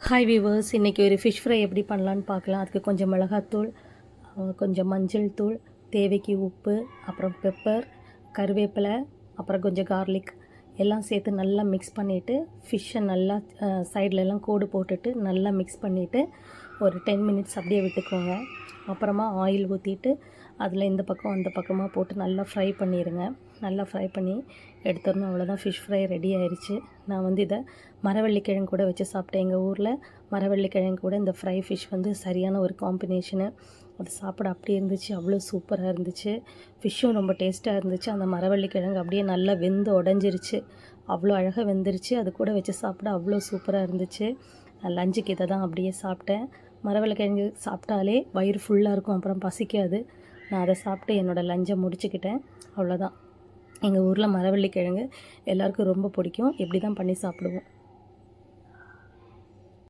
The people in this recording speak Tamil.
ஹாய் வீவர்ஸ், இன்றைக்கி ஒரு ஃபிஷ் ஃப்ரை எப்படி பண்ணலான்னு பார்க்கலாம். அதுக்கு கொஞ்சம் மிளகாத்தூள், கொஞ்சம் மஞ்சள் தூள், தேவைக்கு உப்பு, அப்புறம் பெப்பர், கருவேப்பிலை, அப்புறம் கொஞ்சம் கார்லிக் எல்லாம் சேர்த்து நல்லா மிக்ஸ் பண்ணிவிட்டு ஃபிஷ்ஷை நல்லா சைட்லலாம் கோடு போட்டுட்டு நல்லா மிக்ஸ் பண்ணிவிட்டு ஒரு 10 மினிட்ஸ் அப்படியே விட்டுக்கோங்க. அப்புறமா ஆயில் ஊற்றிட்டு அதில் இந்த பக்கம் அந்த பக்கமாக போட்டு நல்லா ஃப்ரை பண்ணிடுங்க. நல்லா ஃப்ரை பண்ணி எடுத்துடணும். அவ்வளோதான், ஃபிஷ் ஃப்ரை ரெடி ஆயிடுச்சு. நான் இதை மரவள்ளிக்கிழங்கு கூட வச்சு சாப்பிட்டேன். எங்கள் ஊரில் மரவள்ளிக்கிழங்கு கூட இந்த ஃப்ரை ஃபிஷ் சரியான ஒரு காம்பினேஷனு. அது சாப்பிட அப்படி இருந்துச்சு, அவ்வளோ சூப்பராக இருந்துச்சு. ஃபிஷ்ஷும் ரொம்ப டேஸ்ட்டாக இருந்துச்சு. அந்த மரவள்ளிக்கிழங்கு அப்படியே நல்லா வெந்து உடஞ்சிருச்சு, அவ்வளோ அழகாக வெந்துருச்சு. அது கூட வச்சு சாப்பிட அவ்வளோ சூப்பராக இருந்துச்சு. லஞ்சுக்கு இதை தான் அப்படியே சாப்பிட்டேன். மரவள்ளிக்கிழங்கு சாப்பிட்டாலே வயிறு ஃபுல்லாக இருக்கும், அப்புறம் பசிக்காது. நான் அதை சாப்பிட்டு என்னோடய லஞ்சை முடிச்சுக்கிட்டேன். அவ்வளோதான். எங்கள் ஊரில் மரவள்ளிக்கிழங்கு எல்லாருக்கும் ரொம்ப பிடிக்கும். இப்படி தான் பண்ணி சாப்பிடுவோம்.